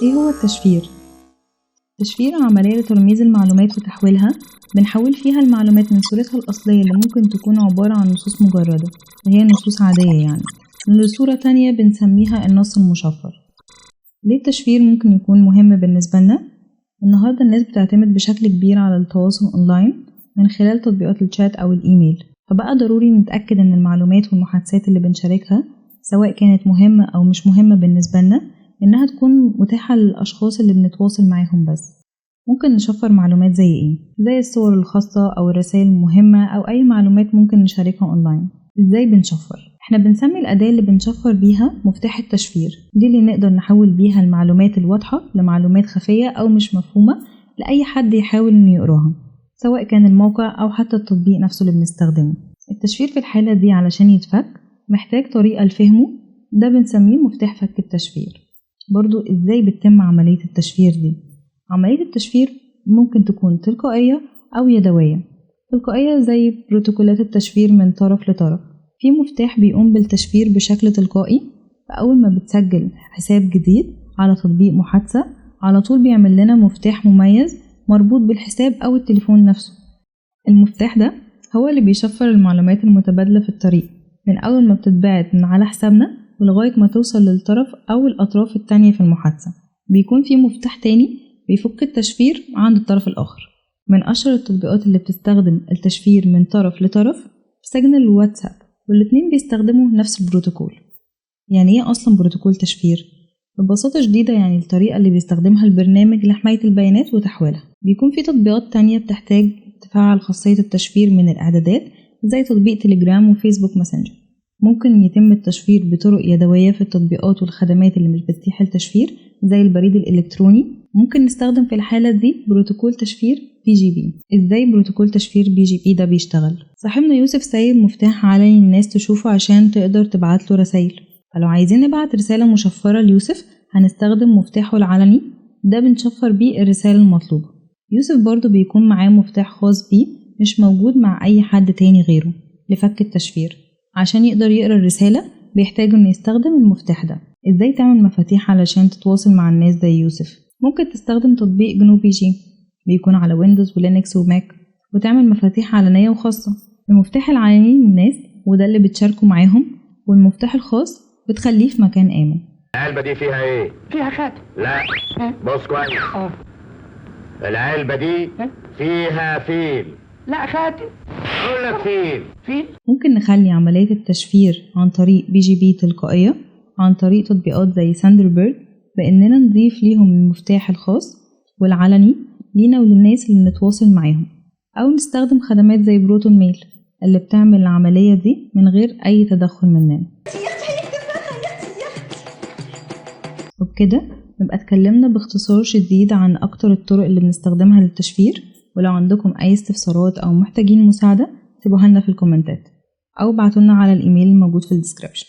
ايه هو التشفير؟ التشفير عملية لترميز المعلومات وتحويلها. بنحول فيها المعلومات من صورتها الأصلية اللي ممكن تكون عبارة عن نصوص مجردة، اللي هي نصوص عادية يعني، لصورة تانية بنسميها النص المشفر. ليه التشفير ممكن يكون مهم بالنسبة لنا؟ النهاردة الناس بتعتمد بشكل كبير على التواصل أونلاين من خلال تطبيقات الشات أو الإيميل، فبقى ضروري نتأكد إن المعلومات والمحادثات اللي بنشاركها سواء كانت مهمة أو مش مهمة بالنسبة لنا إنها تكون متاحة للأشخاص اللي بنتواصل معاهم بس. ممكن نشفر معلومات زي إيه؟ زي الصور الخاصة أو الرسائل المهمة أو أي معلومات ممكن نشاركها أونلاين. إزاي بنشفر؟ إحنا بنسمي الأداة اللي بنشفر بيها مفتاح التشفير، دي اللي نقدر نحول بيها المعلومات الواضحة لمعلومات خفية أو مش مفهومة لأي حد يحاول إنه يقراها، سواء كان الموقع أو حتى التطبيق نفسه اللي بنستخدمه. التشفير في الحالة دي علشان يتفك محتاج طريقة لفهمه، ده بنسميه مفتاح فك التشفير. برضو إزاي بتتم عملية التشفير دي؟ عملية التشفير ممكن تكون تلقائية أو يدوية. تلقائية زي بروتوكولات التشفير من طرف لطرف، في مفتاح بيقوم بالتشفير بشكل تلقائي، فأول ما بتسجل حساب جديد على تطبيق محادثة على طول بيعمل لنا مفتاح مميز مربوط بالحساب أو التليفون نفسه. المفتاح ده هو اللي بيشفر المعلومات المتبادلة في الطريق من أول ما بتتبعت من على حسابنا ولغاية ما توصل للطرف أو الأطراف التانية في المحادثة. بيكون في مفتاح تاني بيفك التشفير عند الطرف الآخر. من أشهر التطبيقات اللي بتستخدم التشفير من طرف لطرف سيجنال الواتساب، والاتنين بيستخدموا نفس البروتوكول. يعني ايه أصلا بروتوكول تشفير؟ ببساطة شديدة يعني الطريقة اللي بيستخدمها البرنامج لحماية البيانات وتحويلها. بيكون في تطبيقات تانية بتحتاج تفعل خاصية التشفير من الإعدادات زي تطبيق تليجرام وفيسبوك ماسنجر. ممكن يتم التشفير بطرق يدوية في التطبيقات والخدمات اللي مش بتتيح التشفير زي البريد الإلكتروني. ممكن نستخدم في الحالة دي بروتوكول تشفير PGP. ازاي بروتوكول تشفير PGP ده بيشتغل؟ صاحبنا يوسف سايب مفتاح علني الناس تشوفه عشان تقدر تبعت له رسائل، فلو عايزين نبعت رسالة مشفرة ليوسف هنستخدم مفتاحه العلني ده بنشفر بيه الرسالة المطلوبة. يوسف برضو بيكون معاه مفتاح خاص بيه مش موجود مع أي حد تاني غيره لفك التشفير. عشان يقدر يقرأ الرسالة بيحتاج إنه يستخدم المفتاح ده. ازاي تعمل مفاتيح علشان تتواصل مع الناس زي يوسف؟ ممكن تستخدم تطبيق جنو بي جي، بيكون على ويندوز ولينكس وماك، وتعمل مفاتيح علنية وخاصة. المفتاح العلني للناس وده اللي بتشاركه معاهم، والمفتاح الخاص بتخليه في مكان آمن. العلبة دي فيها ايه؟ فيها خاتم. لا بص كويس. العلبة دي فيها فيل. لا خاتم. اقول لك فيل. ممكن نخلي عملية التشفير عن طريق PGP تلقائية عن طريق تطبيقات زي ثاندربيرد، بإننا نضيف ليهم المفتاح الخاص والعلني لينا وللناس اللي بنتواصل معاهم، أو نستخدم خدمات زي بروتون ميل اللي بتعمل العملية دي من غير أي تدخل مننا. وبكده نبقى اتكلمنا باختصار شديد عن أكتر الطرق اللي بنستخدمها للتشفير. ولو عندكم أي استفسارات أو محتاجين مساعدة سيبوها لنا في الكومنتات أو بعتولنا على الإيميل الموجود في الديسكريبشن.